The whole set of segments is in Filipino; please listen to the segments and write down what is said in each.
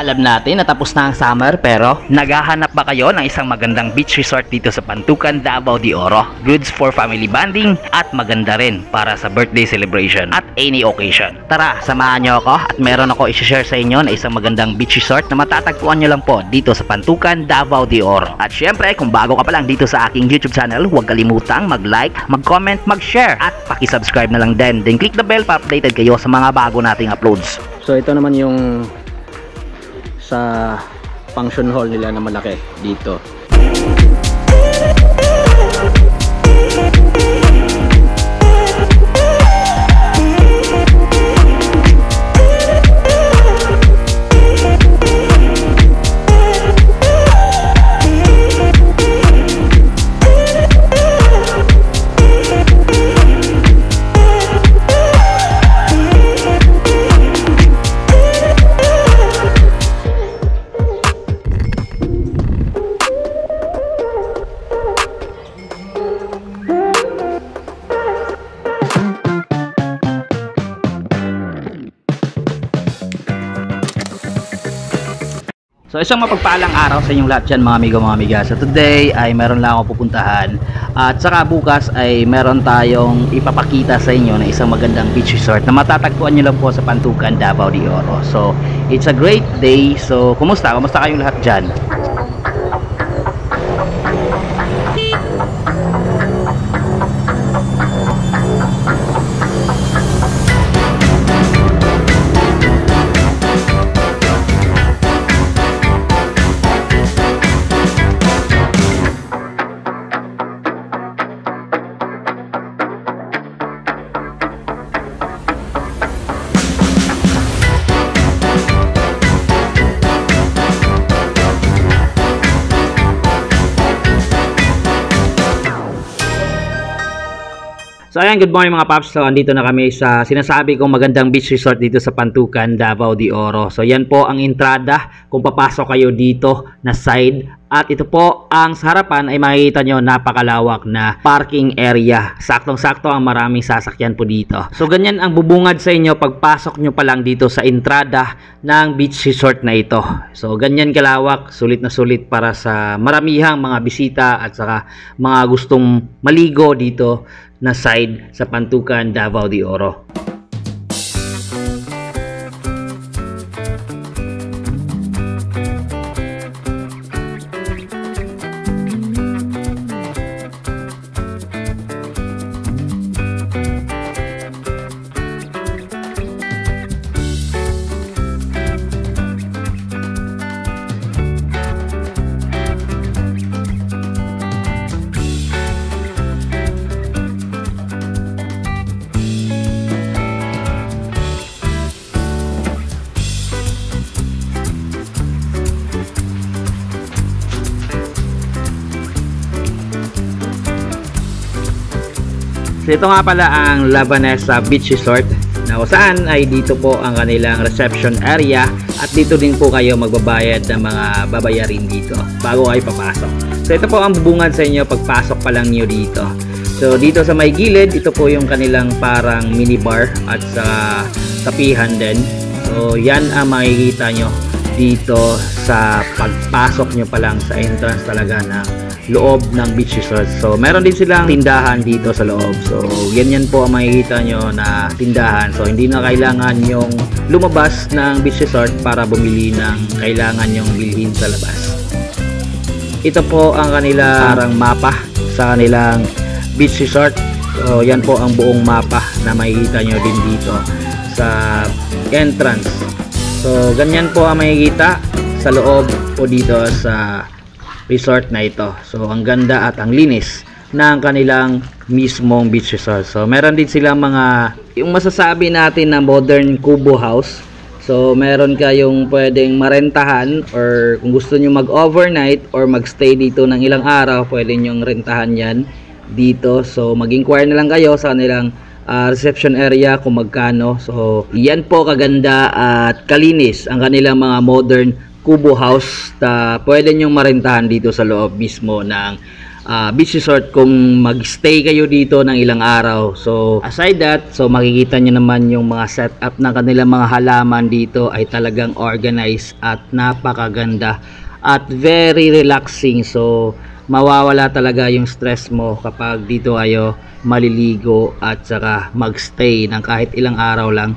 Alam natin na tapos na ang summer, pero naghahanap ba kayo ng isang magandang beach resort dito sa Pantukan, Davao de Oro? Goods for family bonding at maganda rin para sa birthday celebration at any occasion. Tara, samahan nyo ako at meron ako i-share sa inyo na isang magandang beach resort na matatagpuan nyo lang po dito sa Pantukan, Davao de Oro. At syempre, kung bago ka pa lang dito sa aking YouTube channel, huwag kalimutang mag-like, mag-comment, mag-share at paki-subscribe na lang din. Then click the bell para updated kayo sa mga bago nating uploads. So ito naman yung sa function hall nila na malaki dito. So isang mapagpaalang araw sa inyong lahat dyan mga amigo, mga amiga. So today ay meron lang ako pupuntahan at saka bukas ay meron tayong ipapakita sa inyo na isang magandang beach resort na matatagpuan nyo lang po sa Pantukan, Davao de Oro. So it's a great day. So kumusta? Kumusta kayong lahat dyan? So ayan, good morning mga paps. So andito na kami sa sinasabi kong magandang beach resort dito sa Pantukan, Davao de Oro. So yan po ang entrada kung papasok kayo dito na side. At ito po ang sa harapan ay makikita nyo napakalawak na parking area. Saktong-sakto ang maraming sasakyan po dito. So ganyan ang bubungad sa inyo pagpasok nyo pa lang dito sa entrada ng beach resort na ito. So ganyan kalawak, sulit na sulit para sa maramihang mga bisita at saka mga gustong maligo dito na side sa Pantukan, Davao de Oro. So ito nga pala ang La Vanessa Beach Resort na kung saan ay dito po ang kanilang reception area at dito din po kayo magbabayad ng mga babayarin dito bago kayo papasok. So ito po ang bubungad sa inyo pagpasok pa lang nyo dito. So dito sa may gilid, ito po yung kanilang parang minibar at sa tapihan din. So yan ang makikita nyo dito sa pagpasok nyo pa lang sa entrance talaga ng loob ng beach resort. So meron din silang tindahan dito sa loob. So ganyan po ang makikita nyo na tindahan. So hindi na kailangan yung lumabas ng beach resort para bumili ng kailangan yung bilhin sa labas. Ito po ang kanilang mapa sa kanilang beach resort. So yan po ang buong mapa na makikita nyo din dito sa entrance. So ganyan po ang makikita sa loob o dito sa resort na ito. So ang ganda at ang linis ng kanilang mismong beach resort. So meron din silang mga yung masasabi natin na modern kubo house. So meron kayong pwedeng marentahan or kung gusto nyo mag-overnight or mag-stay dito ng ilang araw, pwede nyo rentahan yan dito. So mag-inquire na lang kayo sa kanilang reception area kung magkano. So yan po kaganda at kalinis ang kanilang mga modern kubo house na pwede nyong marentahan dito sa loob mismo ng beach resort kung magstay kayo dito ng ilang araw. So aside that, so makikita nyo naman yung mga setup ng kanilang mga halaman dito ay talagang organized at napakaganda at very relaxing. So mawawala talaga yung stress mo kapag dito kayo maliligo at saka magstay ng kahit ilang araw lang.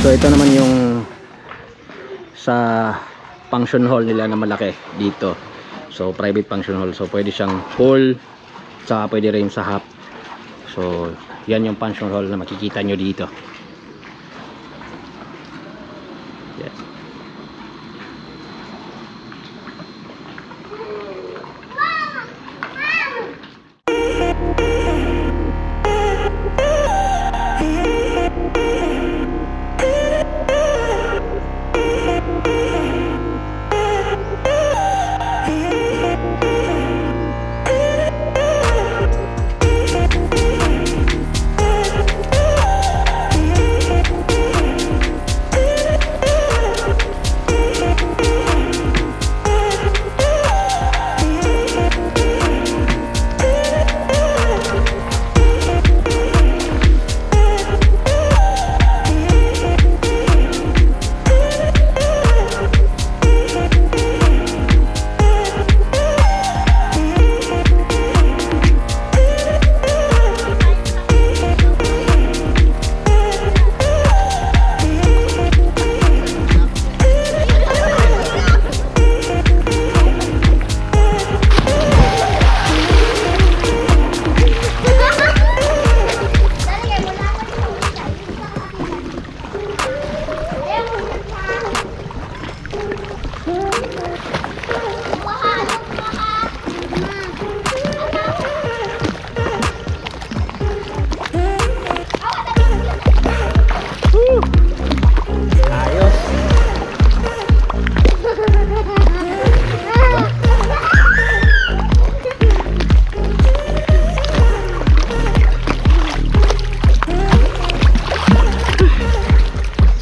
So ito naman yung sa function hall nila na malaki dito. So private function hall. So pwede siyang pool, saka pwede rin sa half. So yan yung function hall na makikita nyo dito. Yes.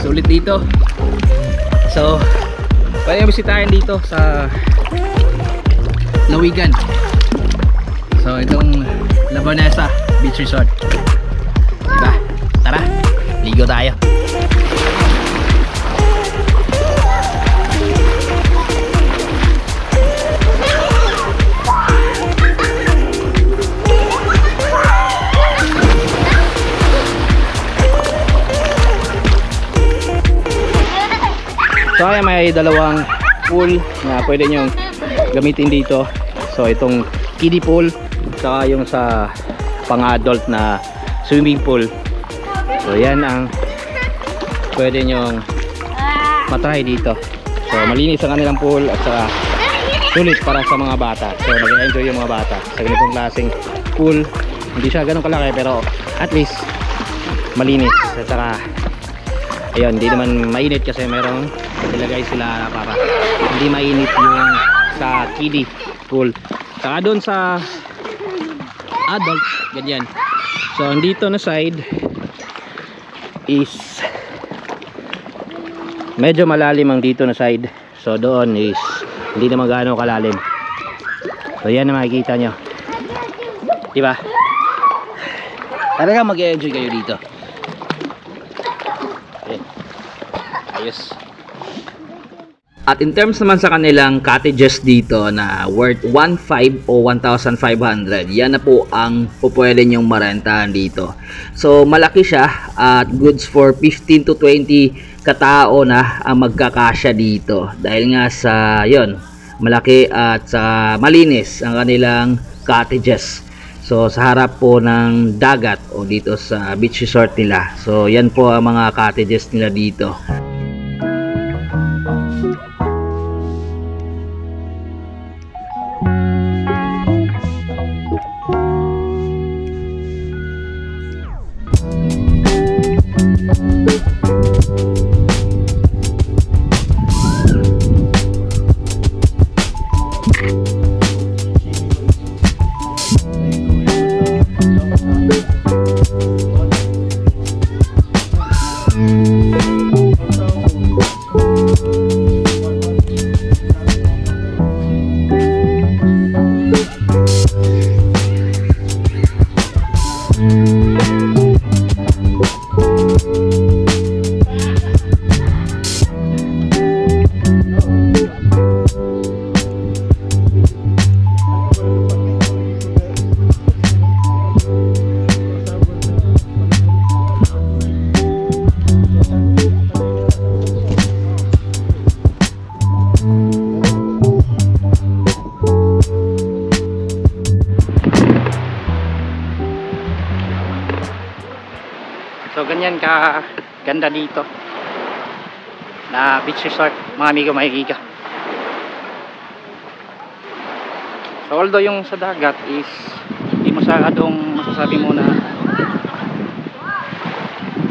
Sulit dito. So pwede bisitahin dito sa Lawigan. So itong Labanesa Beach Resort. Diba? Tara, ligo tayo. So kaya may dalawang pool na pwede nyo gamitin dito. So itong kiddie pool, saka yung sa pang-adult na swimming pool. So yan ang pwede nyong matry dito. So malinis ang kanilang pool at saka sulit para sa mga bata. So nag-enjoy yung mga bata sa ganitong klaseng pool. Hindi siya ganun kalaki pero at least malinis at saka ayun, hindi naman mainit kasi merong nilagay sila para hindi mainit yung sa kiddie pool. Saka doon sa adult ganyan. So dito na side is medyo malalim ang dito na side. So doon is hindi naman gaano kalalim. So yan na makikita nyo, diba? Talaga mag-enjoy kayo dito. Okay. Ayos. At in terms naman sa kanilang cottages dito na worth 1,500 o 1,500, yan na po ang pupwede nyong marentahan dito. So malaki siya at goods for 15 to 20 katao na ang magkakasya dito. Dahil nga sa yon, malaki at sa malinis ang kanilang cottages. So sa harap po ng dagat o dito sa beach resort nila. So yan po ang mga cottages nila dito. So ganyan ka ganda dito na beach resort, mga amigo, mahihiga. So although yung sa dagat is hindi masyadong masasabi mo na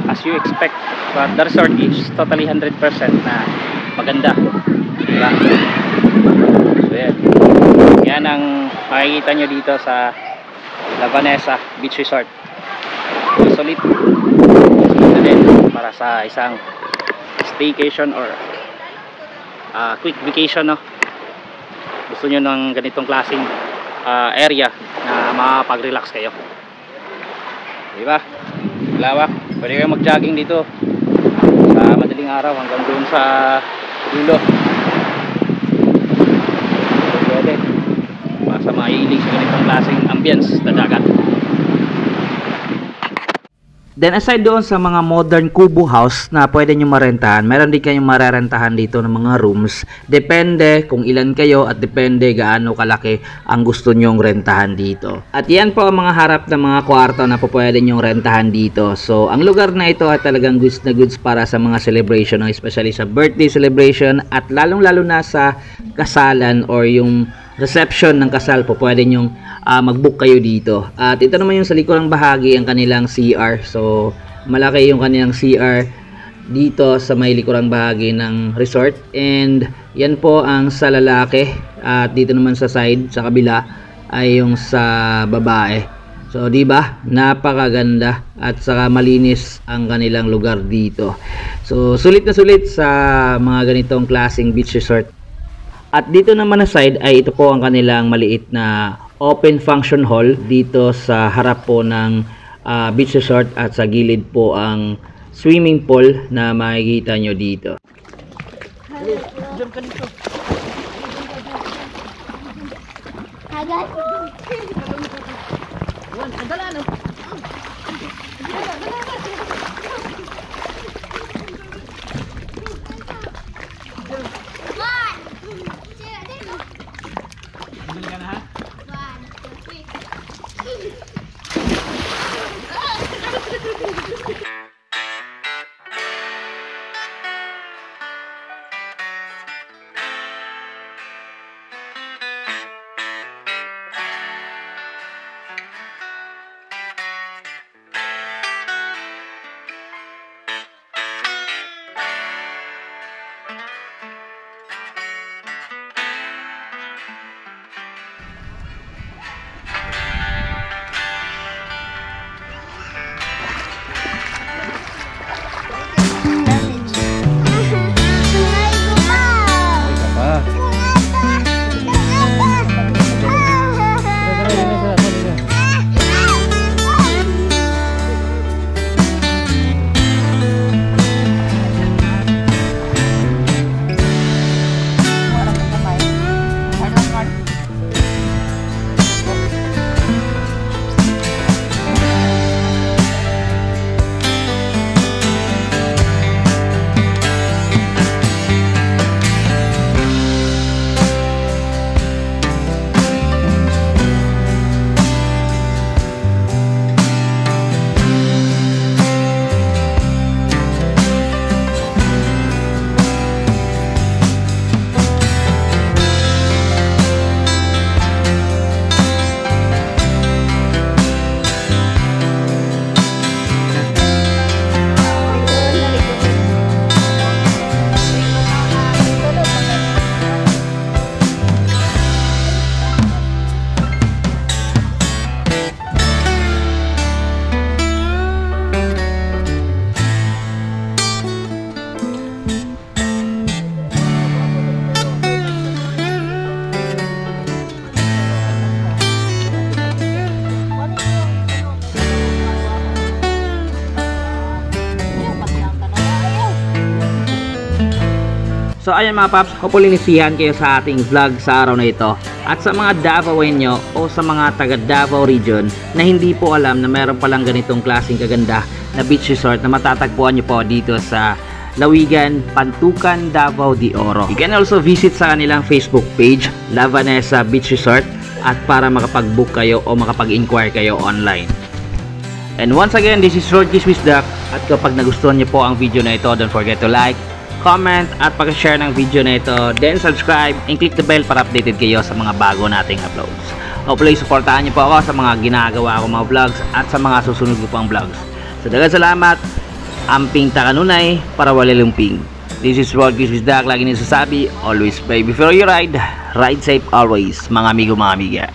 as you expect, but the resort is totally 100% na maganda, diba? So yan ang makikita nyo dito sa La Vanessa Beach Resort. Solid na din para sa isang staycation or quick vacation, no? Gusto nyo ng ganitong klaseng area na makapag-relax kayo, diba? Lawak, pwede kayo mag-jogging dito sa madaling araw hanggang doon sa dulo. Pwede para sa mahilig sa ganitong klaseng ambience na dagat. Then aside doon sa mga modern kubo house na pwede nyo marentahan, meron din kayong marerentahan dito ng mga rooms. Depende kung ilan kayo at depende gaano kalaki ang gusto nyong rentahan dito. At yan po ang mga harap ng mga kwarto na pwede nyong rentahan dito. So ang lugar na ito ay talagang goods na goods para sa mga celebration, especially sa birthday celebration at lalong lalo na sa kasalan or yung reception ng kasal po, pwede nyong mag-book kayo dito. At ito naman yung sa likurang bahagi, ang kanilang CR. So malaki yung kanilang CR dito sa may likurang bahagi ng resort, and yan po ang sa lalaki. At dito naman sa side, sa kabila, ay yung sa babae. So di ba, napakaganda at saka malinis ang kanilang lugar dito. So sulit na sulit sa mga ganitong klaseng beach resort. At dito naman na side ay ito po ang kanilang maliit na open function hall dito sa harap po ng beach resort, at sa gilid po ang swimming pool na makikita nyo dito. Diyan ka dito. So ayun mga paps, hopefully nisihan kayo sa ating vlog sa araw na ito. At sa mga Davaoenyo o sa mga taga Davao region na hindi po alam na meron palang ganitong klaseng kaganda na beach resort na matatagpuan nyo po dito sa Lawigan, Pantukan, Davao de Oro. You can also visit sa kanilang Facebook page, La Vanessa Beach Resort, at para makapag-book kayo o makapag-inquire kayo online. And once again, this is Road Kiss with Duck. At kapag nagustuhan niyo po ang video na ito, don't forget to like, comment, at pag-share ng video na ito. Then subscribe and click the bell para updated kayo sa mga bago nating uploads. Hopefully, supportahan niyo po ako sa mga ginagawa ko mga vlogs at sa mga susunod ko pang vlogs. So daghang salamat. Amping takanunay para wala lumping. This is Road Kiss with Duck. Lagi nasasabi, always pray before you ride. Ride safe always, mga amigo, mga amiga.